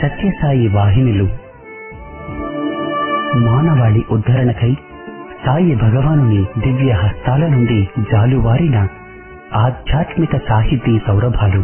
సత్యసాయి వాహినులు మానవాళి ఉద్ధరణకై సాయి భగవానుని దివ్య హస్తాల నుండి జాలువారిన ఆధ్యాత్మిక సాహితీ సౌరభాలు.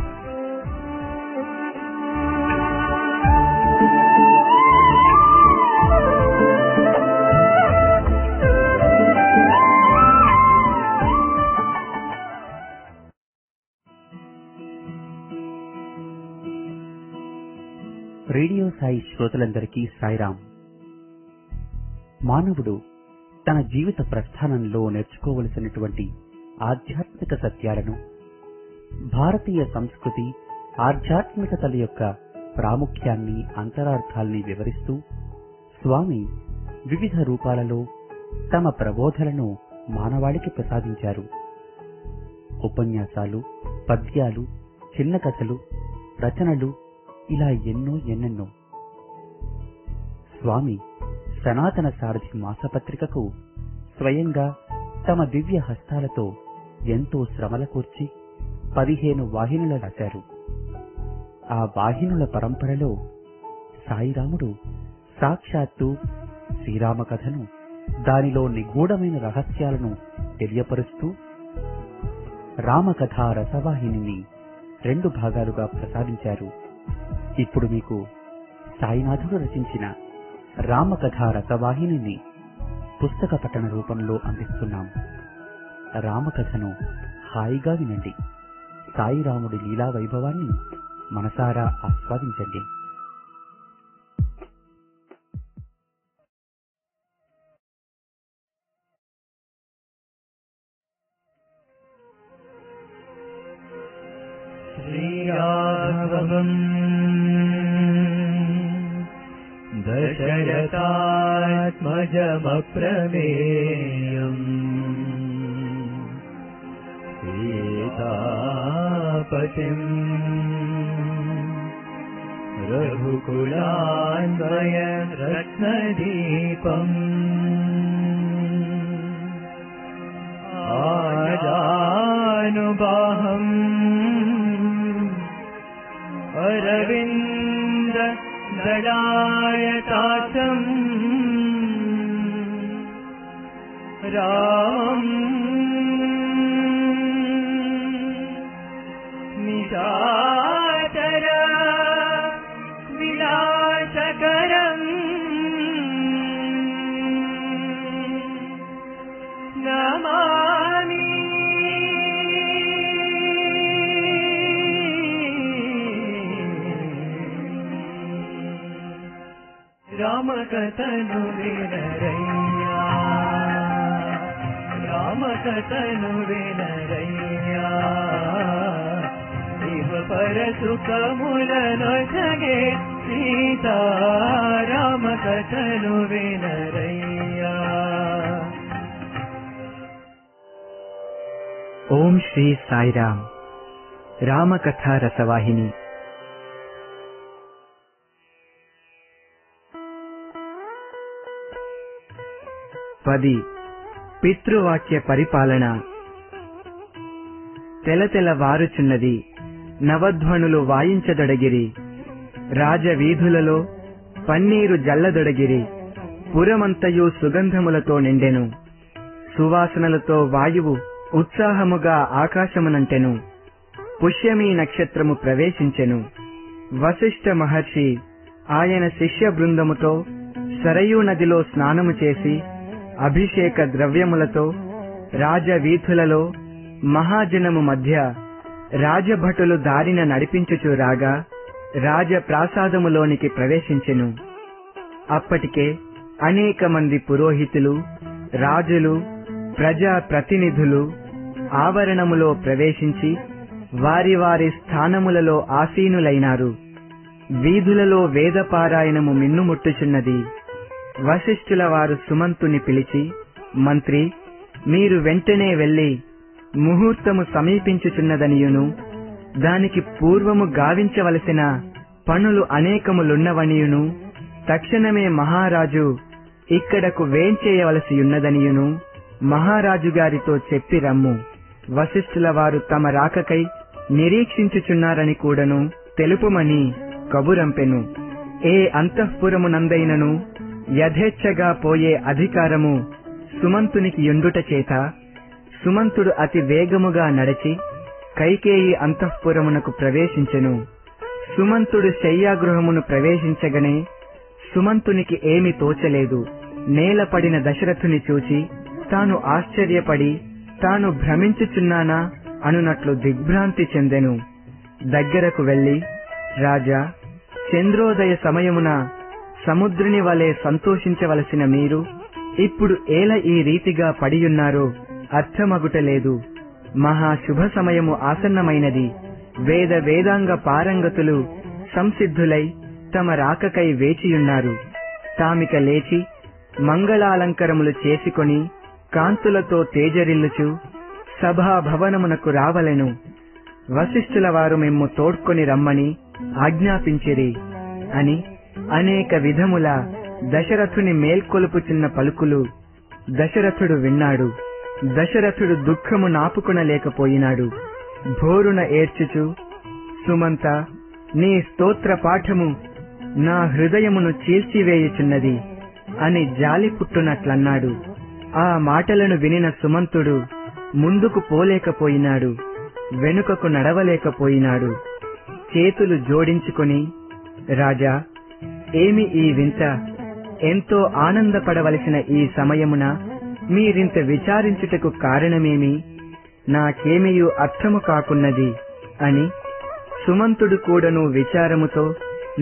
రేడియో సాయి శ్రోతలందరికీ సాయిరాం. మానవుడు తన జీవిత ప్రస్థానంలో నేర్చుకోవలసినటువంటి ఆధ్యాత్మిక సత్యాలను, భారతీయ సంస్కృతి ఆధ్యాత్మికతల యొక్క ప్రాముఖ్యాన్ని, అంతరార్థాల్ని వివరిస్తూ స్వామి వివిధ రూపాలలో తమ ప్రబోధలను మానవాళికి ప్రసాదించారు. ఉపన్యాసాలు, పద్యాలు, చిన్న కథలు, రచనలు, ఇలా ఎన్నెన్నో. స్వామి సనాతన సారథి మాసపత్రికకు స్వయంగా తమ దివ్య హస్తాలతో ఎంతో శ్రమల కూర్చి 15 వాహినులు రాశారు. ఆ వాహినుల పరంపరలో సాయిరాముడు సాక్షాత్తు శ్రీరామ కథను, దానిలో నిగూఢమైన రహస్యాలను తెలియపరుస్తూ రామకథా రసవాహినిని 2 భాగాలుగా ప్రసాదించారు. ఇప్పుడు మీకు సాయినాథుడు రచించిన రామకథా రసవాహినిని పుస్తక పఠన రూపంలో అందిస్తున్నాం. రామకథను హాయిగా వినండి. సాయిరాముడి లీలా వైభవాన్ని మనసారా ఆస్వాదించండి. శ్రీరాఘవం దశరథాత్మజమప్రమేయం సీతాపతిం రఘుకులాన్వయ రత్నదీపం ఆజానుబాహం అరవింద దళాయతాక్షం రామం నిశాచర విలాసకరం నమామి. రామకథను వినరయ్యా, రామకథను వినరయ్యా, ఇహ పరసుఖములనొసగే సీతా రామకథను వినరయ్యా. ఓం శ్రీ సాయిరామ్. రామకథా రసవాహిని. పితృవాక్య పరిపాలన. తెలతెల వారుచున్నది, నవధ్వనులు వాయించదొడగిరి, రాజవీధులలో పన్నీరు జల్లదొడగిరి, పురమంతయు సుగంధములతో నిండెను, సువాసనలతో వాయువు ఉత్సాహముగా ఆకాశమునంటెను. పుష్యమీ నక్షత్రము ప్రవేశించెను. వశిష్ఠ మహర్షి ఆయన శిష్య బృందముతో సరయూ నదిలో స్నానము చేసి అభిషేక ద్రవ్యములతో రాజవీధులలో మహాజనము మధ్య రాజభటులు దారిన నడిపించుచు రాగా రాజప్రాసాదములోనికి ప్రవేశించెను. అప్పటికే అనేక మంది పురోహితులు, రాజులు, ప్రజా ప్రతినిధులు ఆవరణములో ప్రవేశించి వారి వారి స్థానములలో ఆసీనులైనారు. వీధులలో వేదపారాయణము మిన్నుముట్టుచున్నది. వశిష్ఠుల వారు సుమంతుని పిలిచి, మంత్రి, మీరు వెంటనే వెళ్లి ముహూర్తము సమీపించుచున్నదనియును దానికి పూర్వము గావించవలసిన పనులు అనేకములున్నవనియును తక్షణమే మహారాజు ఇక్కడకు వేంచేయవలసియున్నదనియును మహారాజు గారితో చెప్పి రమ్ము. వశిష్ఠుల వారు తమ రాకకై నిరీక్షించుచున్నారని కూడాను తెలుపుమని కబురంపెను. ఏ అంతఃపురమునందైనను యథేచ్ఛగా పోయే అధికారము సుమంతునికి యుండుట చేత సుమంతుడు అతి వేగముగా నడచి కైకేయి అంతఃపురమునకు ప్రవేశించెను. సుమంతుడు శయ్యాగృహమును ప్రవేశించగనే సుమంతునికి ఏమి తోచలేదు. నేలపడిన దశరథుని చూచి తాను ఆశ్చర్యపడి తాను భ్రమించుచున్నానా అనునట్లు దిగ్భ్రాంతి చెందెను. దగ్గరకు వెళ్లి, రాజా, చంద్రోదయ సమయమున సముద్రుని వలె సంతోషించవలసిన మీరు ఇప్పుడు ఏల ఈ రీతిగా పడియున్నారో అర్థమగుటలేదు. మహా శుభ సమయము ఆసన్నమైనది. వేదాంగ పారంగతులు సంసిద్ధులై తమ రాకకై వేచియున్నారు. తామిక లేచి మంగళాలంకరములు చేసుకొని కాంతులతో తేజరిల్లుచు సభాభవనమునకు రావలెను. వశిష్ఠుల వారు మిమ్ము తోడ్కొని రమ్మని ఆజ్ఞాపించిరి అని అనేక విధముల దశరథుని మేల్కొలుపుచున్న పలుకులు దశరథుడు విన్నాడు. దశరథుడు దుఃఖము నాపుకొనలేకపోయినాడు. భోరున ఏడ్చుచు, సుమంత, నీ స్తోత్ర పాఠము నా హృదయమును చీల్చివేయుచున్నది అని జాలి పుట్టునట్లన్నాడు. ఆ మాటలను వినిన సుమంతుడు ముందుకు పోలేకపోయినాడు, వెనుకకు నడవలేకపోయినాడు. చేతులు జోడించుకొని, రాజా, ఏమి ఈ వింత? ఎంతో ఆనందపడవలసిన ఈ సమయమున మీరింత విచారించుటకు కారణమేమి? నాకేమియూ అర్థము కాకున్నది అని సుమంతుడు కూడాను విచారముతో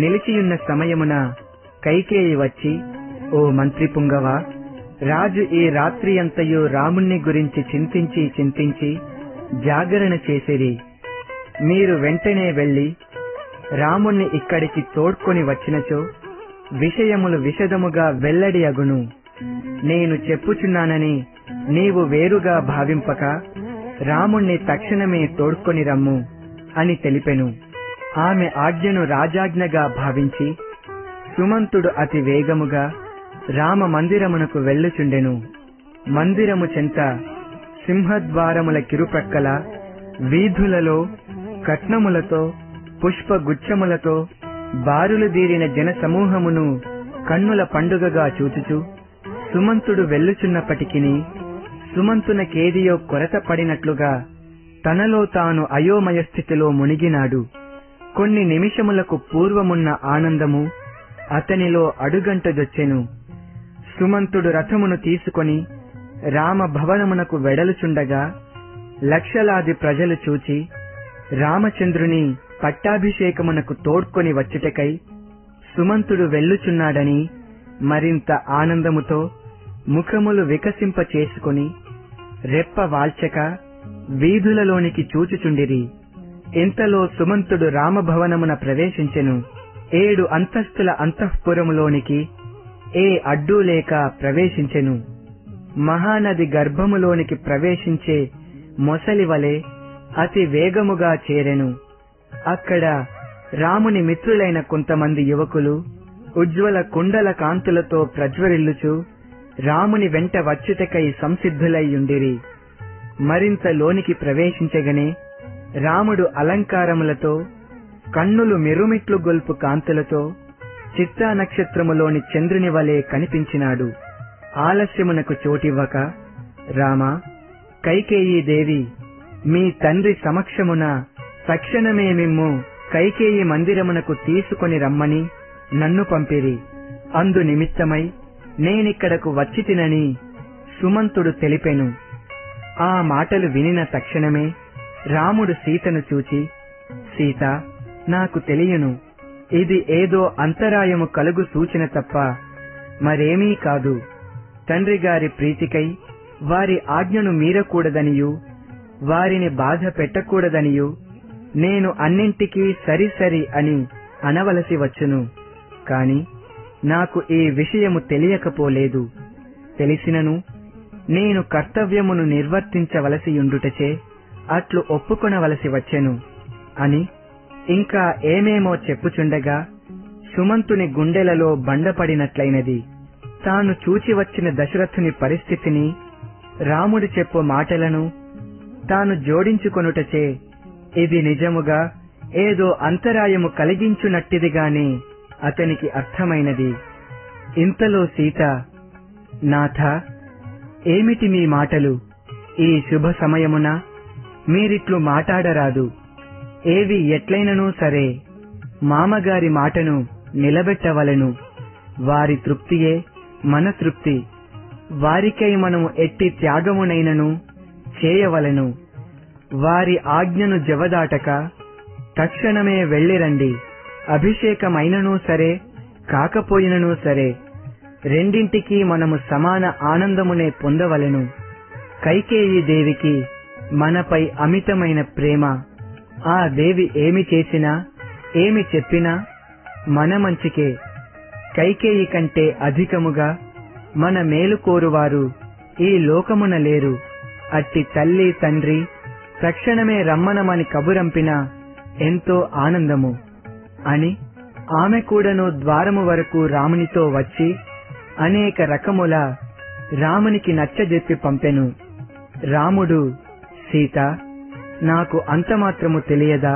నిలిచియున్న సమయమున కైకేయి వచ్చి, ఓ మంత్రి పుంగవ, రాజు ఈ రాత్రి అంతయు రాముణ్ణి గురించి చింతించి జాగరణ చేసిరి. మీరు వెంటనే వెళ్లి రాముణ్ణి ఇక్కడికి తోడ్కొని వచ్చినచో విషయములు విశదముగా వెల్లడి అగును. నేను చెప్పుచున్నానని నీవు వేరుగా భావింపక రాముణ్ణి తక్షణమే తోడ్కొని రమ్ము అని తెలిపెను. ఆమె ఆజ్ఞను రాజాజ్ఞగా భావించి సుమంతుడు అతి వేగముగా రామ మందిరమునకు వెళ్ళుచుండెను. మందిరము చెంత సింహద్వారముల కిరుప్రక్కల వీధులలో కట్నములతో పుష్పగుచ్ఛములతో బారులు దీరిన జన సమూహమును కన్నుల పండుగగా చూచుచు సుమంతుడు వెళ్ళుచున్నప్పటికిని సుమంతునకేదియో కొరత పడినట్లుగా తనలో తాను అయోమయ స్థితిలో మునిగినాడు. కొన్ని నిమిషములకు పూర్వమున్న ఆనందము అతనిలో అడుగంటదొచ్చెను. సుమంతుడు రథమును తీసుకొని రామభవనమునకు వెడలుచుండగా లక్షలాది ప్రజలు చూచి రామచంద్రుని పట్టాభిషేకమునకు తోడ్కొని వచ్చుటకై సుమంతుడు వెళ్ళుచున్నాడని మరింత ఆనందముతో ముఖములు వికసింప చేసుకొని రెప్ప వాల్చక వీధులలోనికి చూచుచుండిరి. ఇంతలో సుమంతుడు రామభవనమున ప్రవేశించెను. 7 అంతస్తుల అంతఃపురములోనికి ఏ అడ్డూ లేక ప్రవేశించెను. మహానది గర్భములోనికి ప్రవేశించే మొసలి వలె అతి వేగముగా చేరెను. అక్కడ రాముని మిత్రులైన కొంతమంది యువకులు ఉజ్వల కుండల కాంతులతో ప్రజ్వరిల్లుచు రాముని వెంట వచ్చుటకై సంసిద్ధులైయుండిరి. మరింత లోనికి ప్రవేశించగనే రాముడు అలంకారములతో కన్నులు మిరుమిట్లు గొల్పు కాంతులతో చిత్తా నక్షత్రములోని చంద్రుని వలె కనిపించినాడు. ఆలస్యమునకు చోటివ్వక, రామా, కైకేయీ దేవి, మీ తండ్రి సమక్షమున తక్షణమే మిమ్ము కైకేయి మందిరమునకు తీసుకొని రమ్మని నన్ను పంపిరి. అందు నిమిత్తమై నేనిక్కడకు వచ్చితినని సుమంతుడు తెలిపెను. ఆ మాటలు వినిన తక్షణమే రాముడు సీతను చూచి, సీత, నాకు తెలియను, ఇది ఏదో అంతరాయము కలుగు సూచన తప్ప మరేమీ కాదు. తండ్రి గారి ప్రీతికై వారి ఆజ్ఞను మీరకూడదనియు వారిని బాధ పెట్టకూడదనియు నేను అన్నింటికీ సరి అని అనవలసి వచ్చును. కాని నాకు ఈ విషయము తెలియకపోలేదు. తెలిసినను నేను కర్తవ్యమును నిర్వర్తించవలసియుండుటచే అట్లు ఒప్పుకొనవలసి వచ్చెను అని ఇంకా ఏమేమో చెప్పుచుండగా సుమంతుని గుండెలలో బండపడినట్లయినది. తాను చూచి వచ్చిన దశరథుని పరిస్థితిని, రాముడు చెప్పు మాటలను తాను జోడించుకొనుటచే ఇది నిజముగా ఏదో అంతరాయము కలిగించునట్టిదిగాని అతనికి అర్థమైనది. ఇంతలో సీత, నాథ, ఏమిటి మీ మాటలు? ఈ శుభ సమయమున మీరిట్లు మాటాడరాదు. ఏవి ఎట్లైననూ సరే మామగారి మాటను నిలబెట్టవలెను. వారి తృప్తియే మన తృప్తి. వారికై మనము ఎట్టి త్యాగమునైనను చేయవలెను. వారి ఆజ్ఞను జవదాటక తక్షణమే వెళ్ళిరండి. అభిషేకమైననూ సరే కాకపోయిననూ సరే రెండింటికీ మనము సమాన ఆనందమునే పొందవలెను. కైకేయీ దేవికి మనపై అమితమైన ప్రేమ. ఆ దేవి ఏమి చేసినా ఏమి చెప్పినా మన మంచికే. కైకేయి కంటే అధికముగా మన మేలు కోరువారు ఈ లోకమున లేరు. అట్టి తల్లి తండ్రి తక్షణమే రమ్మనమని కబురంపిన ఎంతో ఆనందము అని ఆమె కూడాను ద్వారము వరకు రామునితో వచ్చి అనేక రకముల రామునికి నచ్చజెప్పి పంపెను. రాముడు, సీత, నాకు అంతమాత్రము తెలియదా?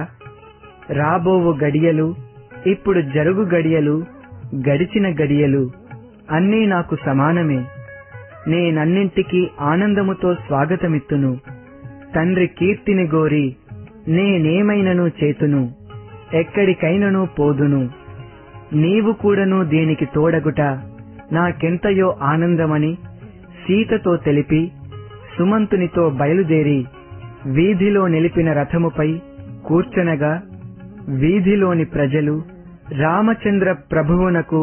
రాబోవు గడియలు, ఇప్పుడు జరుగు గడియలు, గడిచిన గడియలు అన్నీ నాకు సమానమే. నేనన్నింటికీ ఆనందముతో స్వాగతమిత్తును. తండ్రి కీర్తిని గోరి నేనేమైనను చేతును. ఎక్కడికైనను పోదును. నీవు కూడాను దీనికి తోడగుట నాకెంతయో ఆనందమని సీతతో తెలిపి సుమంతునితో బయలుదేరి వీధిలో నిలిపిన రథముపై కూర్చొనగా వీధిలోని ప్రజలు రామచంద్ర ప్రభువునకు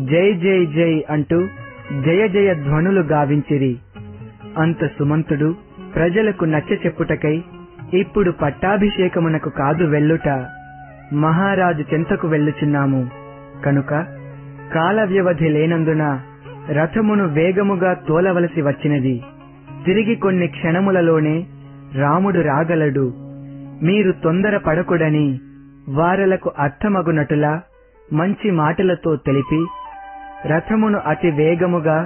జై జై జై అంటూ జయ జయ ధ్వనులు గావించిరి. అంత సుమంతుడు ప్రజలకు నచ్చచెప్పుటకై ఇప్పుడు పట్టాభిషేకమునకు కాదు వెళ్ళుట, మహారాజు చెంతకు వెళ్ళుచున్నాము కనుక కాల వ్యవధి లేనందున రథమును వేగముగా తోలవలసి వచ్చినది. తిరిగి కొన్ని క్షణములలోనే రాముడు రాగలడు. మీరు తొందర పడకుడని వారలకు అర్థమగునటులా మంచి మాటలతో తెలిపి రథమును అతి వేగముగా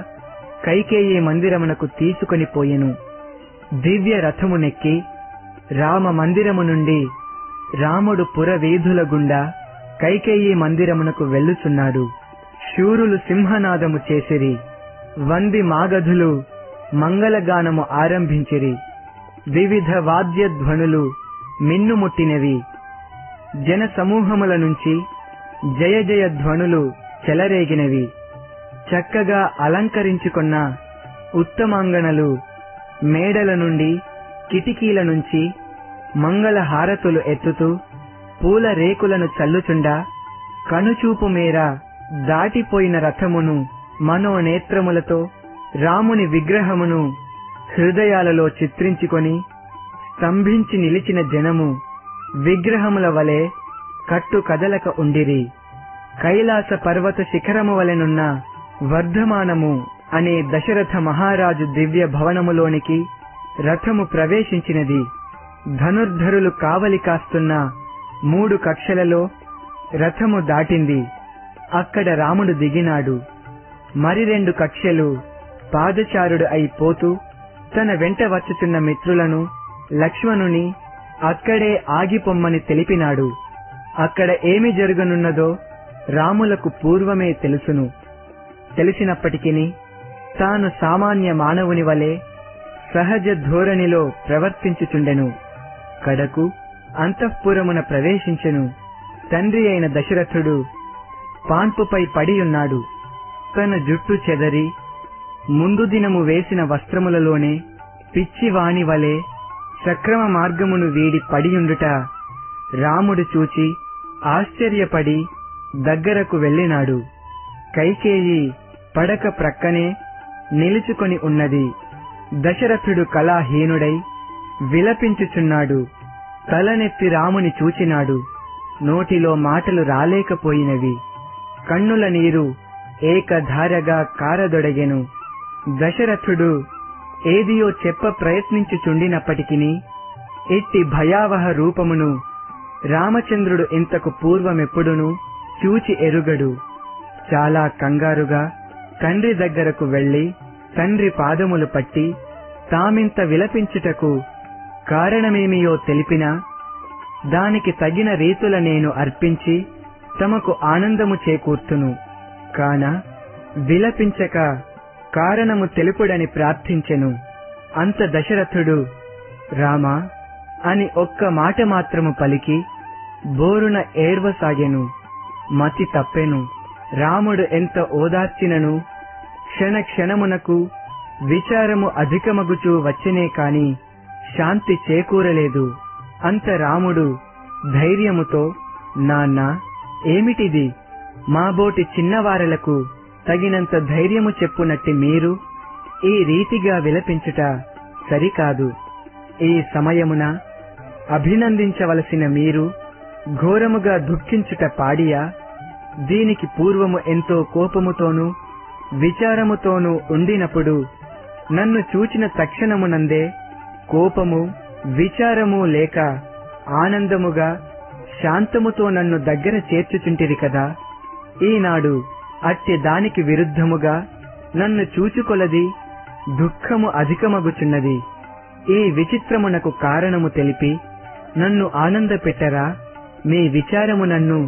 కైకేయీ మందిరమునకు తీసుకొని పోయెను. దివ్య రథమునెక్కి రామ మందిరము నుండి రాముడు పురవీధుల గుండా కైకేయీ మందిరమునకు వెళ్ళుచున్నాడు. శూరులు సింహనాదము చేసిరి. వంది మాగధులు మంగళగానము ఆరంభించిరి. వివిధ వాద్యధ్వనులు మిన్నుముట్టినవి. జన సమూహముల నుంచి జయ జయ ధ్వనులు చెలరేగినవి. చక్కగా అలంకరించుకున్న ఉత్తమాంగణలు మేడల నుండి కిటికీల నుంచి మంగళ హారతులు ఎత్తుతూ పూల రేకులను చల్లుచుండా కనుచూపు మేర దాటిపోయిన రథమును మనోనేత్రములతో రాముని విగ్రహమును హృదయాలలో చిత్రించుకొని స్తంభించి నిలిచిన జనము విగ్రహముల వలె కట్టు కదలక ఉండిరి. కైలాస పర్వత శిఖరము వలెనున్న వర్ధమానము అనే దశరథ మహారాజు దివ్య భవనములోనికి రథము ప్రవేశించినది. ధనుర్ధరులు కావలి కాస్తున్న 3 కక్షలలో రథము దాటింది. అక్కడ రాముడు దిగినాడు. మరి 2 కక్షలు పాదచారుడు అయిపోతూ తన వెంట వచ్చుచున్న మిత్రులను లక్ష్మణుని అక్కడే ఆగిపొమ్మని తెలిపినాడు. అక్కడ ఏమి జరగనున్నదో రాములకు పూర్వమే తెలుసును. తెలిసినప్పటికీ తాను సామాన్య మానవుని వలె సహజ ధోరణిలో ప్రవర్తించుచుండెను. కడకు అంతఃపురమున ప్రవేశించెను. తండ్రి అయిన దశరథుడు పాన్పుపై పడియున్నాడు. తన జుట్టు చెదరి ముందు దినము వేసిన వస్త్రములలోనే పిచ్చివాణి వలె సక్రమ మార్గమును వీడి పడియుండుట రాముడు చూచి ఆశ్చర్యపడి దగ్గరకు వెళ్ళినాడు. కైకేయి పడక ప్రక్కనే నిలుచుకొని ఉన్నది. దశరథుడు కళాహీనుడై విలపించుచున్నాడు. తలనెత్తి రాముని చూచినాడు. నోటిలో మాటలు రాలేకపోయినవి. కన్నుల నీరు ఏకధారగా కారదొడగెను. దశరథుడు ఏదియో చెప్ప ప్రయత్నించుచుండినప్పటికీ ఇట్టి భయావహ రూపమును రామచంద్రుడు ఇంతకు పూర్వమెప్పుడునూ చూచి ఎరుగడు. చాలా కంగారుగా తండ్రి దగ్గరకు వెళ్లి తండ్రి పాదములు పట్టి తామింత విలపించుటకు కారణమేమియో తెలిపినా దానికి తగిన రీతుల నేను అర్పించి తమకు ఆనందము చేకూర్తును. కాన విలపించక కారణము తెలుపుడని ప్రార్థించెను. అంత దశరథుడు రామా అని ఒక్క మాట మాత్రము పలికి బోరున ఏడ్వసాగెను. మతి తప్పెను. రాముడు ఎంత ఓదార్చినను క్షణ క్షణమునకు విచారము అధికమగుచూ వచ్చనే కాని శాంతి చేకూరలేదు. అంత రాముడు ధైర్యముతో, నాన్నా ఏమిటిది? మాబోటి చిన్నవారలకు తగినంత ధైర్యము చెప్పునట్టి మీరు ఈ రీతిగా విలపించుట సరికాదు. ఈ సమయమున అభినందించవలసిన మీరు ఘోరముగా దుఃఖించుట పాడియా? దీనికి పూర్వము ఎంతో కోపముతోనూ విచారముతోనూ ఉండినప్పుడు నన్ను చూచిన తక్షణమునందే కోపము విచారము లేక ఆనందముగా శాంతముతో నన్ను దగ్గర చేర్చుచుంటిరి కదా. ఈనాడు అట్టి దానికి విరుద్ధముగా నన్ను చూచుకొలది దుఃఖము అధికమగుచున్నది. ఈ విచిత్రమునకు కారణము తెలిపి నన్ను ఆనందపెట్టరా? మీ విచారము నన్ను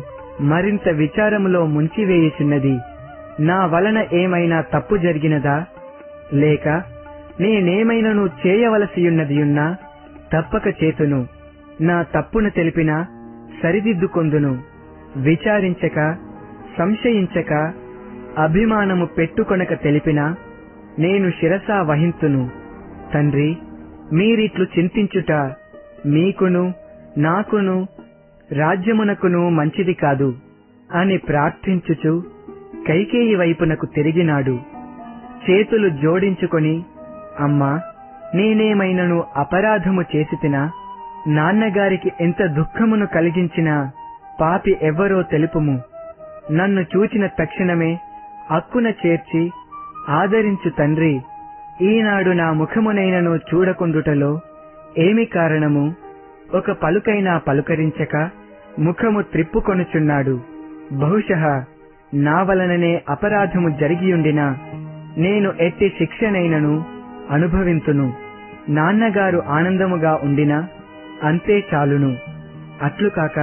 మరింత విచారములో ముంచివేయుచున్నది. నా వలన ఏమైనా తప్పు జరిగినదా? లేక నేనేమైనను చేయవలసియున్నదియున్నా తప్పక చేతును. నా తప్పును తెలిపినా సరిదిద్దుకొందును. విచారించక సంశయించక అభిమానము పెట్టుకొనక తెలిపినా నేను శిరసా వహింతును. తండ్రి, మీరిట్లు చింతించుట మీకును నాకును రాజ్యమునకును మంచిది కాదు అని ప్రార్థించుచు కైకేయి వైపునకు తిరిగినాడు. చేతులు జోడించుకొని, అమ్మా, నేనేమైనను అపరాధము చేసితినా? నాన్నగారికి ఎంత దుఃఖమును కలిగించిన పాపి ఎవ్వరో తెలుపుము. నన్ను చూచిన తక్షణమే అక్కున చేర్చి ఆదరించు తండ్రి. ఈనాడు నా ముఖమునైనను చూడకుండుటలో ఏమి కారణము? ఒక పలుకైనా పలుకరించక ముఖము త్రిప్పుకొనుచున్నాడు. బహుశః నా వలననే అపరాధము జరిగియుండినా నేను ఎట్టి శిక్షనైనను అనుభవింతును. నాన్నగారు ఆనందముగా ఉండినా అంతే చాలును. అట్లు కాక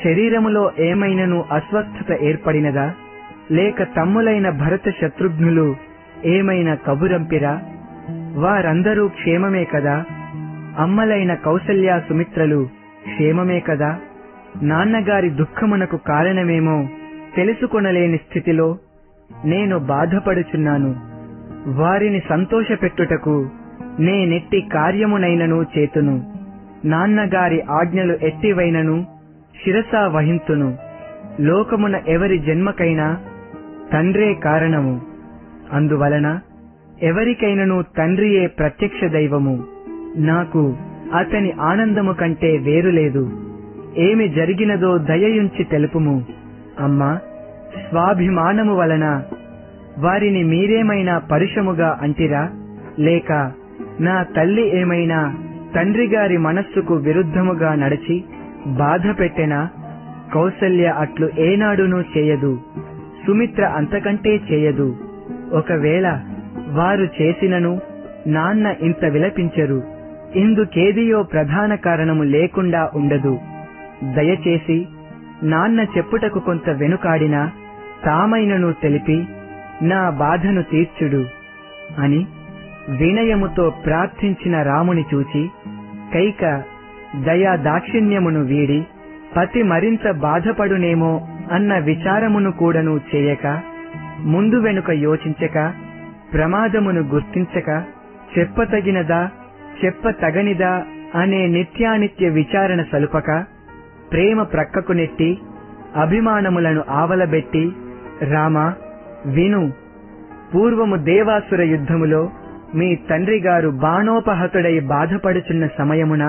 శరీరములో ఏమైనను అస్వస్థత ఏర్పడినదా? లేక తమ్ములైన భరత శత్రుఘ్నులు ఏమైనా కబురంపిరా? వారందరూ క్షేమమే కదా? అమ్మలైన కౌసల్య సుమిత్రలు క్షేమమే కదా? నాన్నగారి దుఃఖమునకు కారణమేమో తెలుసుకొనలేని స్థితిలో నేను బాధపడుచున్నాను. వారిని సంతోషపెట్టుటకు నేనెట్టి కార్యమునైనను చేతును. నాన్నగారి ఆజ్ఞలు ఎట్టివైనను శిరసా వహింతును. లోకమున ఎవరి జన్మకైనా తండ్రే కారణము. అందువలన ఎవరికైనను తండ్రియే ప్రత్యక్ష దైవము. నాకు అతని ఆనందము కంటే వేరులేదు. ఏమి జరిగినదో దయయుంచి తెలుపుము. అమ్మా, స్వాభిమానము వలన వారిని మీరేమైనా పరుషముగా అంటిరా? లేక నా తల్లి ఏమైనా తండ్రిగారి మనస్సుకు విరుద్ధముగా నడిచి బాధ పెట్టెనా? కౌసల్య అట్లు ఏనాడునూ చేయదు. సుమిత్ర అంతకంటే చేయదు. ఒకవేళ వారు చేసినను నాన్న ఇంత విలపించరు. ఇందుకేదియో ప్రధాన కారణము లేకుండా ఉండదు. దయచేసి నాన్న చెప్పుటకు కొంత వెనుకాడినా తామైనను తెలిపి నా బాధను తీర్చుడు అని వినయముతో ప్రార్థించిన రాముని చూచి కైక దయా దాక్షిణ్యమును వీడి పతి మరింత బాధపడునేమో అన్న విచారమును కూడాను చేయక, ముందు వెనుక యోచించక, ప్రమాదమును గుర్తించక, చెప్పతగినదా చెప్పతగనిదా అనే నిత్యానిత్య విచారణ సలుపక, ప్రేమ ప్రక్కకు నెట్టి అభిమానములను ఆవలబెట్టి, రామా విను, పూర్వము దేవాసుర యుద్ధములో మీ తండ్రిగారు బాణోపహతుడై బాధపడుచున్న సమయమున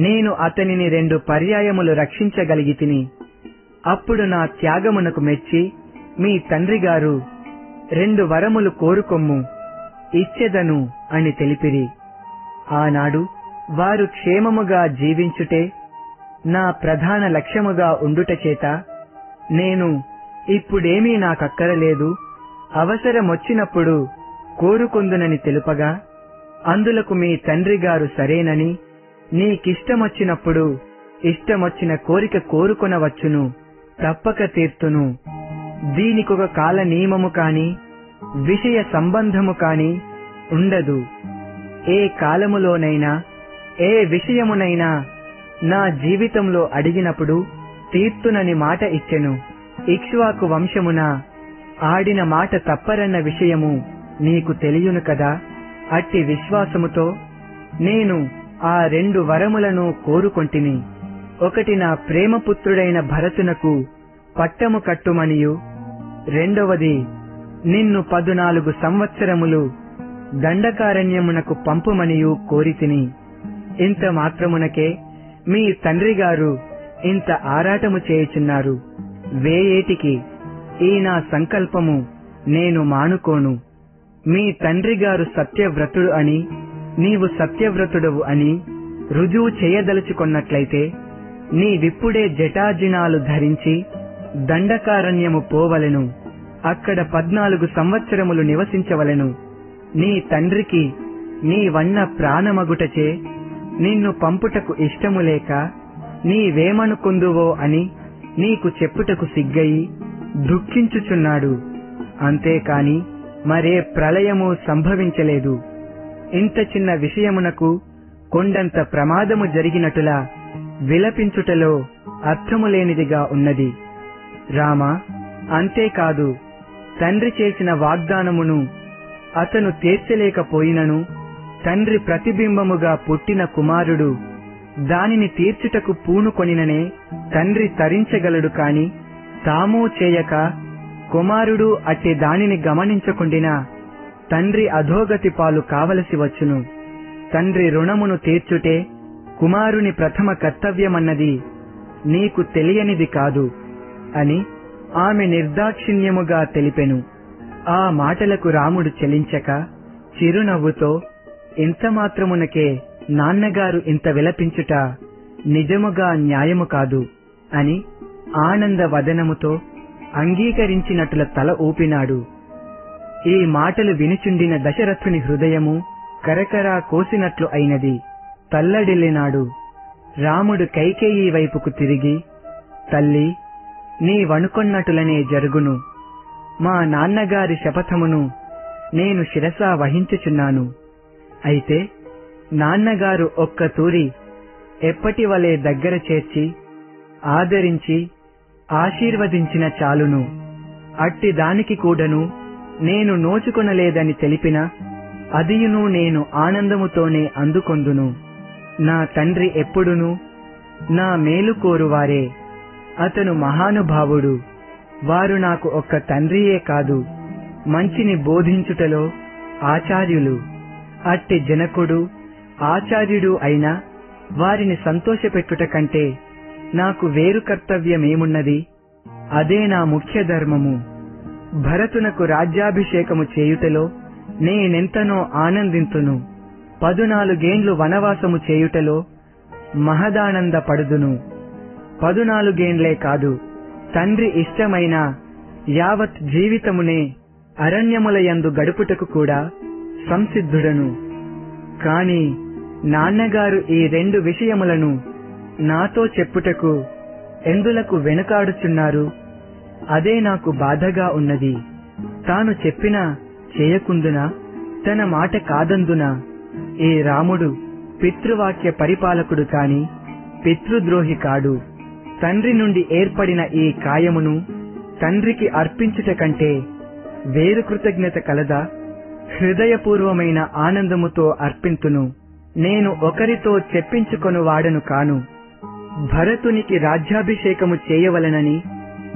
నేను అతనిని 2 పర్యాయములు రక్షించగలిగితిని. అప్పుడు నా త్యాగమునకు మెచ్చి మీ తండ్రిగారు 2 వరములు కోరుకొమ్ము, ఇచ్చెదను అని తెలిపిరి. ఆనాడు వారు క్షేమముగా జీవించుటే నా ప్రధాన లక్ష్యముగా ఉండుట చేత నేను ఇప్పుడేమీ నాకక్కరలేదు, అవసరమొచ్చినప్పుడు కోరుకొందునని తెలుపగా, అందులకు మీ తండ్రిగారు సరేనని, నీకిష్టమొచ్చినప్పుడు ఇష్టమొచ్చిన కోరిక కోరుకొనవచ్చును తప్పక తీర్తును. దీనికొక కాల నియమము కాని విషయ సంబంధము కాని ఉండదు. ఏ కాలములోనైనా ఏ విషయమునైనా నా జీవితంలో అడిగినప్పుడు తీర్తునని మాట ఇచ్చెను. ఇక్ష్వాకు వంశమున ఆడిన మాట తప్పరన్న విషయము నీకు తెలియను కదా. అట్టి విశ్వాసముతో నేను ఆ 2 వరములను కోరుకొంటిని. ఒకటి నా ప్రేమపుత్రుడైన భరతునకు పట్టము కట్టుమనియు, రెండవది నిన్ను 14 సంవత్సరములు దండకారణ్యమునకు పంపుమనియు కోరితిని. ఇంత మాత్రమునకే మీ తండ్రి గారు ఇంత ఆరాటము చేయుచున్నారు. వేయేటికి ఈ నా సంకల్పము నేను మానుకోను. మీ తండ్రి గారు సత్యవ్రతుడు అని, నీవు సత్యవ్రతుడవు అని రుజువు చేయదలుచుకొన్నట్లయితే నీవిప్పుడే జటాజినాలు ధరించి దండకారణ్యము పోవలెను. అక్కడ 14 సంవత్సరములు నివసించవలెను. నీ తండ్రికి నీవన్న ప్రాణమగుటచే నిన్ను పంపుటకు ఇష్టము లేక నీవేమనుకొందువో అని నీకు చెప్పుటకు సిగ్గయి దుఃఖించుచున్నాడు. అంతేకాని మరే ప్రళయము సంభవించలేదు. ఇంత చిన్న విషయమునకు కొండంత ప్రమాదము జరిగినట్టులా విలపించుటలో అర్థము లేనిదిగా ఉన్నది. రామ, అంతేకాదు, తండ్రి చేసిన వాగ్దానమును అతను తీర్చలేకపోయినను తండ్రి ప్రతిబింబముగా పుట్టిన కుమారుడు దానిని తీర్చుటకు పూనుకొనిననే తండ్రి తరించగలడు కాని తాము చేయక కుమారుడు అట్టి దానిని గమనించకుండినా తండ్రి అధోగతి పాలు కావలసి వచ్చును. తండ్రి రుణమును తీర్చుటే కుమారుని ప్రథమ కర్తవ్యమన్నది నీకు తెలియనిది కాదు అని ఆమె నిర్దాక్షిణ్యముగా తెలిపెను. ఆ మాటలకు రాముడు చెలించక చిరునవ్వుతో, ఇంత మాత్రమునకే నాన్నగారు ఇంత విలపించుట నిజముగా న్యాయము కాదు అని ఆనంద వదనముతో అంగీకరించినట్ల తల ఊపినాడు. ఈ మాటలు వినుచుండిన దశరథుని హృదయము కరకరా కోసినట్లు అయినది. తల్లడిల్లినాడు. రాముడు కైకేయి వైపుకు తిరిగి, తల్లి, నీవనుకొన్నట్టులనే జరుగును. మా నాన్నగారి శపథమును నేను శిరసా వహించుచున్నాను. అయితే నాన్నగారు ఒక్క తూరి ఎప్పటివలే దగ్గర చేర్చి ఆదరించి ఆశీర్వదించిన చాలును. అట్టి దానికి కూడాను నేను నోచుకొనలేదని తెలిపిన అదియును నేను ఆనందముతోనే అందుకొందును. నా తండ్రి ఎప్పుడునూ నా మేలు కోరువారే. అతను మహానుభావుడు. వారు నాకు ఒక్క తండ్రియే కాదు, మంచిని బోధించుటలో ఆచార్యులు. అట్టి జనకుడు ఆచార్యుడు అయినా వారిని సంతోషపెట్టుట కంటే నాకు వేరు కర్తవ్యమేమున్నది? అదే నా ముఖ్య ధర్మము. భరతునకు రాజ్యాభిషేకము చేయుటలో నేనెంతనో ఆనందింతును. 14 ఏండ్లు వనవాసము చేయుటలో మహదానంద పడుదును. 14 ఏండ్లే కాదు, తండ్రి ఇష్టమైన యావత్ జీవితమునే అరణ్యములయందు గడుపుటకు కూడా సంసిద్ధుడను. కాని నాన్నగారు ఈ 2 విషయములను నాతో చెప్పుటకు ఎందులకు వెనుకాడుచున్నారు? అదే నాకు బాధగా ఉన్నది. తాను చెప్పినా చేయకుందునా, తన మాట కాదందునా ఈ రాముడు పితృవాక్య పరిపాలకుడు కాని పితృద్రోహి కాడు. తండ్రి నుండి ఏర్పడిన ఈ కాయమును తండ్రికి అర్పించుట కంటే వేరు కృతజ్ఞత కలదా? హృదయపూర్వమైన ఆనందముతో అర్పింతును. నేను ఒకరితో చెప్పించుకొను వాడను కాను. భరతునికి రాజ్యాభిషేకము చేయవలనని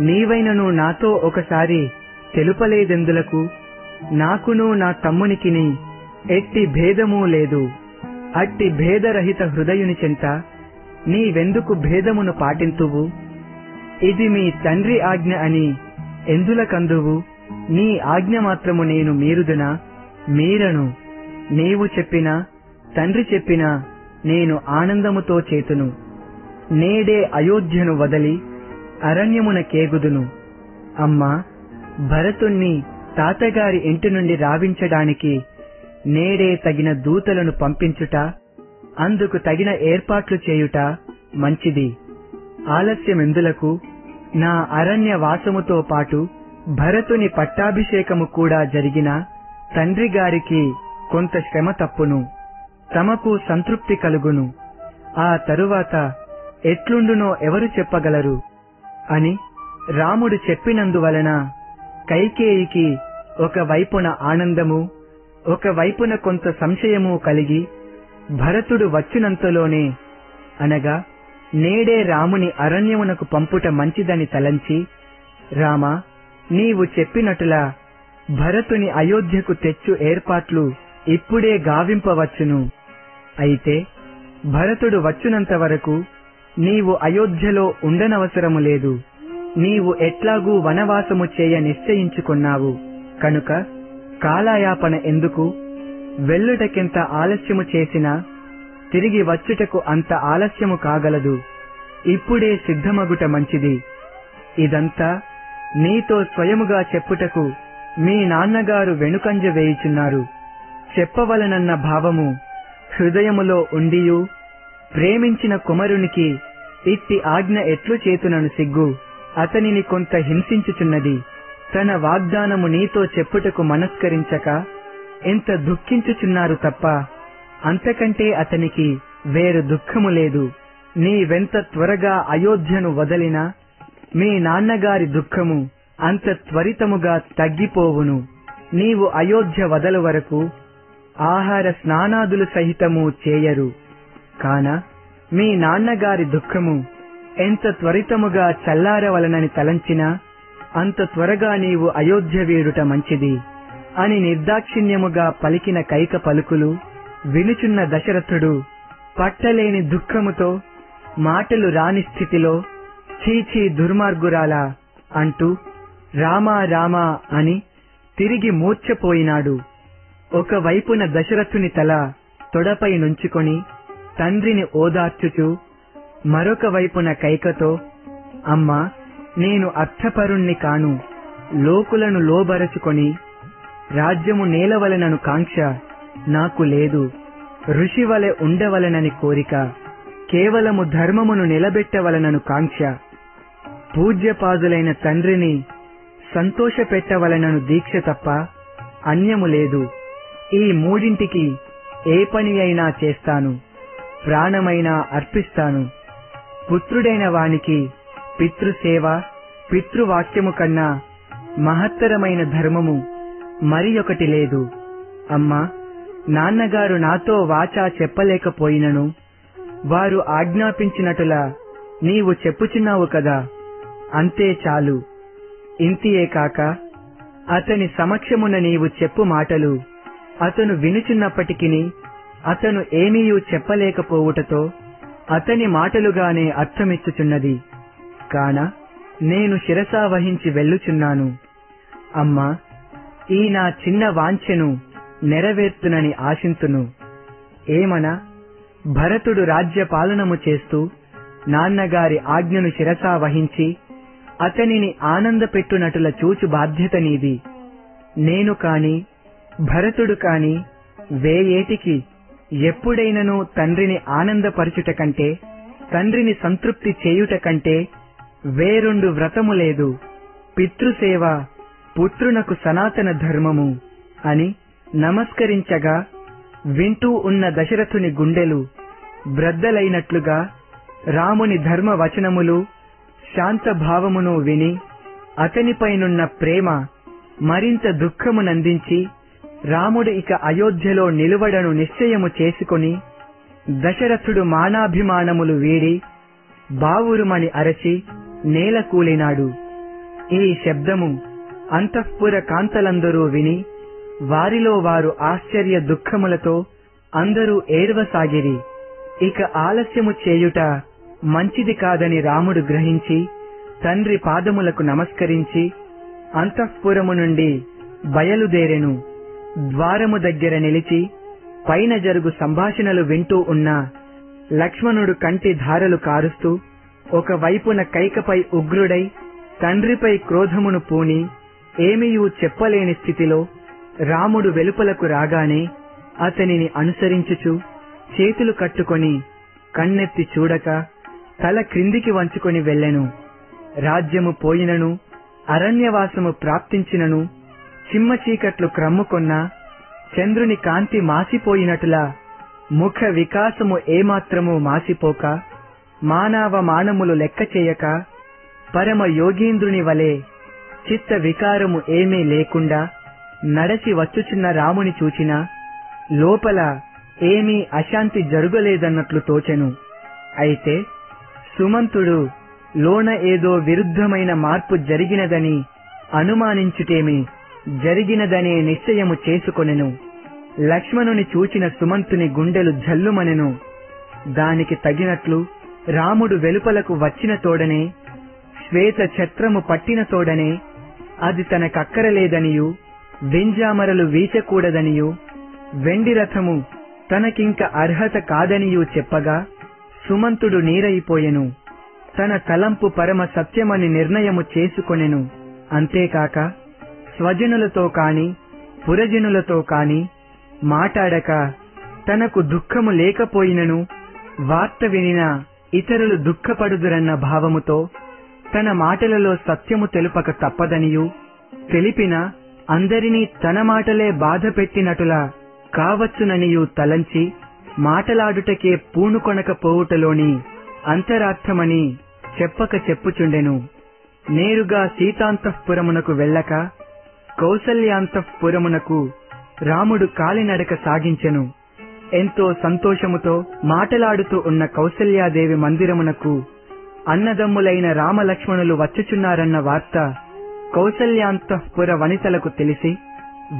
నీవైనను నాతో ఒకసారి తెలుపలేదెందులకు? నాకును నా తమ్మునికిని ఎట్టి భేదమూ లేదు. అట్టి భేదరహిత హృదయుని చెంత నీవెందుకు భేదమును పాటింతువు? ఇది మీ తండ్రి ఆజ్ఞ అని ఎందులకందువు? నీ ఆజ్ఞ మాత్రము నేను మీరుదునా? మీరను. నీవు చెప్పినా తండ్రి చెప్పినా నేను ఆనందముతో చేతును. నేడే అయోధ్యను వదలి అరణ్యమున కేగుదును. అమ్మా, భరతుణ్ణి తాతగారి ఇంటి నుండి రావించడానికి నేడే తగిన దూతలను పంపించుట, అందుకు తగిన ఏర్పాట్లు చేయుట మంచిది. ఆలస్యమెందులకు? నా అరణ్య వాసముతో పాటు భరతుని పట్టాభిషేకము కూడా జరిగిన తండ్రి గారికి కొంత శ్రమ తప్పును, తమకు సంతృప్తి కలుగును. ఆ తరువాత ఎట్లుండునో ఎవరు చెప్పగలరు అని రాముడు చెప్పినందువలన కైకేయికి ఒకవైపున ఆనందము, ఒకవైపున కొంత సంశయము కలిగి భరతుడు వచ్చినంతలోనే, అనగా నేడే రాముని అరణ్యమునకు పంపుట మంచిదని తలంచి, రామా, నీవు చెప్పినట్టులా భరతుని అయోధ్యకు తెచ్చు ఏర్పాట్లు ఇప్పుడే గావింపవచ్చును. అయితే భరతుడు వచ్చునంత వరకు నీవు అయోధ్యలో ఉండనవసరము లేదు. నీవు ఎట్లాగూ వనవాసము చేయ నిశ్చయించుకున్నావు కనుక కాలయాపన ఎందుకు? వెళ్ళుటకెంత ఆలస్యము చేసినా తిరిగి వచ్చుటకు అంత ఆలస్యము కాగలదు. ఇప్పుడే సిద్ధమగుట మంచిది. ఇదంతా నీతో స్వయముగా చెప్పుటకు మీ నాన్నగారు వెనుకంజ వేయుచున్నారు. చెప్పవలనన్న భావము హృదయములో ఉండియు ప్రేమించిన కుమారునికి ఇట్టి ఆజ్ఞ ఎట్లు చేతునను సిగ్గు అతనిని కొంత హింసించుచున్నది. తన వాగ్దానము నీతో చెప్పుటకు మనస్కరించక ఎంత దుఃఖించుచున్నారు తప్ప అంతకంటే అతనికి వేరు దుఃఖము లేదు. నీవెంత త్వరగా అయోధ్యను వదలినా మీ నాన్నగారి దుఃఖము అంత త్వరితముగా తగ్గిపోవును. నీవు అయోధ్య వదలు వరకు ఆహార స్నానాదులు సహితము చేయరు. కాన మీ నాన్నగారి దుఃఖము ఎంత త్వరితముగా చల్లారవలనని తలంచినా అంత త్వరగా నీవు అయోధ్య వీడుట మంచిది అని నిర్దాక్షిణ్యముగా పలికిన కైక పలుకులు వినుచున్న దశరథుడు పట్టలేని దుఃఖముతో మాటలు రాని స్థితిలో చీచీ దుర్మార్గురాలా అంటూ రామా రామా అని తిరిగి మూర్ఛపోయినాడు. ఒకవైపున దశరథుని తల తొడపై నుంచుకొని తండ్రిని ఓదార్చుచు, మరొక వైపున కైకతో, అమ్మా, నేను అర్థపరుణ్ణి కాను, లోకులను లోబరచుకొని రాజ్యము నేలవలనను కాంక్ష నాకు లేదు. ఋషివలె ఉండవలనని కోరిక, కేవలము ధర్మమును నిలబెట్టవలనను కాంక్ష, పూజ్యపాదులైన తండ్రిని సంతోషపెట్టవలనను దీక్ష తప్ప అన్యము లేదు. ఈ మూడింటికి ఏ పని అయినా చేస్తాను, ప్రాణమైనా అర్పిస్తాను. పుత్రుడైన వానికి పితృసేవ, పితృవాక్యము కన్నా మహత్తరమైన ధర్మము మరి ఒకటి లేదు. అమ్మా, నాన్నగారు నాతో వాచా చెప్పలేకపోయినను వారు ఆజ్ఞాపించినట్టులా నీవు చెప్పుచున్నావు కదా, అంతే చాలు. ఇంతియే కాక అతని సమక్షమున నీవు చెప్పు మాటలు అతను వినుచున్నప్పటికిని అతను ఏమీయూ చెప్పలేకపోవుటతో అతని మాటలుగానే అర్థమిచ్చుచున్నది. కాన నేను శిరసా వహించి వెళ్ళుచున్నాను. అమ్మా, ఈ నా చిన్న వాంఛను నెరవేర్తునని ఆశింతును. ఏమనా, భరతుడు రాజ్య పాలనము చేస్తూ నాన్నగారి ఆజ్ఞను శిరసా వహించి అతనిని ఆనందపెట్టునటుల చూచు బాధ్యత నీది. నేను కాని భరతుడు కాని వేయేటికి ఎప్పుడైనను తండ్రిని ఆనందపరచుట కంటే, తండ్రిని సంతృప్తి చేయుట కంటే వేరొండు వ్రతము లేదు. పితృసేవ పుత్రునకు సనాతన ధర్మము అని నమస్కరించగా వింటూ ఉన్న దశరథుని గుండెలు బ్రద్దలైనట్లుగా రాముని ధర్మ వచనములు శాంత భావమును విని అతనిపైనున్న ప్రేమ మరింత దుఃఖమునందించి రాముడు ఇక అయోధ్యలో నిలువడను నిశ్చయము చేసుకొని దశరథుడు మానాభిమానములు వీడి బావురుమని అరచి నేల కూలినాడు. ఈ శబ్దము అంతఃపుర కాంతలందరూ విని వారిలో వారు ఆశ్చర్య దుఃఖములతో అందరూ ఏడవసాగిరి. ఇక ఆలస్యము చేయుట మంచిది కాదని రాముడు గ్రహించి తండ్రి పాదములకు నమస్కరించి అంతఃపురము నుండి బయలుదేరెను. ద్వారము దగ్గర నిలిచి పైన జరుగు సంభాషణలు వింటూ ఉన్న లక్ష్మణుడు కంటి ధారలు కారుస్తూ ఒకవైపున కైకపై ఉగ్రుడై తండ్రిపై క్రోధమును పూని ఏమీయూ చెప్పలేని స్థితిలో రాముడు వెలుపలకు రాగానే అతనిని అనుసరించుచు చేతులు కట్టుకొని కన్నెత్తి చూడక తల క్రిందికి వంచుకొని వెళ్ళెను. రాజ్యము పోయినను అరణ్యవాసము ప్రాప్తించినను చిమ్మ చీకట్లు క్రమ్ముకొన్నా చంద్రుని కాంతి మాసిపోయినట్లా ముఖ వికాసము ఏమాత్రము మాసిపోక మానవ మానములు లెక్క చేయక పరమ యోగీంద్రుని వలె చిత్త వికారము ఏమీ లేకుండా నడచి వచ్చుచున్న రాముని చూచిన లోపల ఏమీ అశాంతి జరుగలేదన్నట్లు తోచెను. అయితే సుమంతుడు లోన ఏదో విరుద్ధమైన మార్పు జరిగినదని అనుమానించుటేమి జరిగినదనే నిశ్చయము చేసుకొనెను. లక్ష్మణుని చూచిన సుమంతుని గుండెలు జల్లుమనెను. దానికి తగినట్లు రాముడు వెలుపలకు వచ్చిన తోడనే శ్వేత ఛత్రము పట్టిన తోడనే అది తనకక్కరలేదనియు వెంజామరలు వీచకూడదనియు వెండి రథము తనకింక అర్హత కాదనియూ చెప్పగా సుమంతుడు నీరైపోయెను. తన తలంపు పరమ సత్యమని నిర్ణయము చేసుకొనెను. అంతేకాక స్వజనులతో కాని పురజనులతో కాని మాటాడక తనకు దుఃఖము లేకపోయినను వార్త వినిన ఇతరులు దుఃఖపడుదురన్న భావముతో తన మాటలలో సత్యము తెలుపక తప్పదనియు తెలిపిన అందరినీ తన మాటలే బాధ పెట్టినటులా కావచ్చుననియు తలంచి మాటలాడుటకే పూనుకొనకపోవుటలోని అంతరార్థమని చెప్పక చెప్పుచుండెను. నేరుగా సీతాంతఃపురమునకు వెళ్ళక కౌసల్యాంతఃపురమునకు రాముడు కాలినడక సాగించెను. ఎంతో సంతోషముతో మాటలాడుతూ ఉన్న కౌసల్యాదేవి మందిరమునకు అన్నదమ్ములైన రామలక్ష్మణులు వచ్చుచున్నారన్న వార్త కౌసల్యాంతఃపుర వనితలకు తెలిసి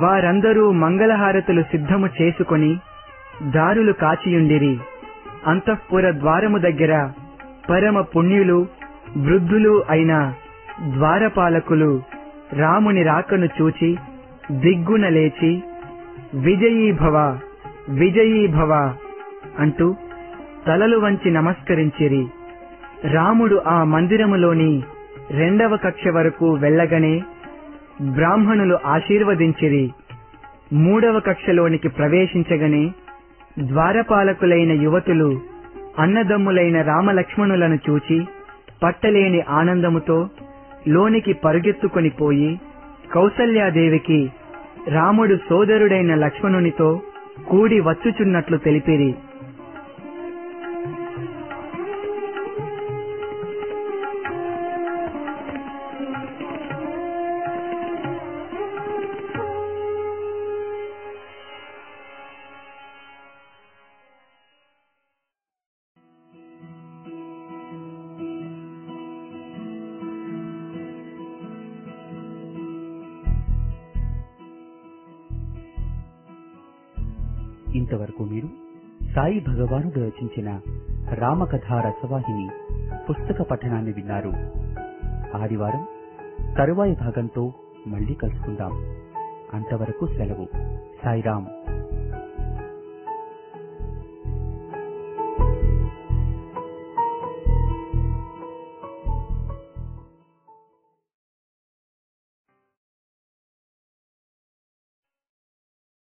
వారందరూ మంగళహారతులు సిద్ధము చేసుకొని దారులు కాచియుండిరి. అంతఃపుర ద్వారము దగ్గర పరమ పుణ్యులు వృద్ధులు అయిన ద్వారపాలకులు రాముని రాకను చూచి దిగ్గున లేచి విజయీభవ విజయీభవ అంటూ తలలు వంచి నమస్కరించిరి. రాముడు ఆ మందిరములోని 2వ కక్ష వరకు వెళ్ళగనే బ్రాహ్మణులు ఆశీర్వదించిరి. 3వ కక్షలోనికి ప్రవేశించగనే ద్వారపాలకులైన యువతులు అన్నదమ్ములైన రామలక్ష్మణులను చూచి పట్టలేని ఆనందముతో లోనికి పరుగెత్తుకొని పోయి కౌసల్యాదేవికి రాముడు సోదరుడైన లక్ష్మణునితో కూడి వచ్చుచున్నట్లు తెలిపిరి. ఇంతవరకు మీరు సాయి భగవానుడు రచించిన రామకథా రసవాహిని పుస్తక పఠనాన్ని విన్నారు. ఆదివారం తరువాయి భాగంతో మళ్ళీ కలుసుకుందాం. అంతవరకు సెలవు. సాయిరాం.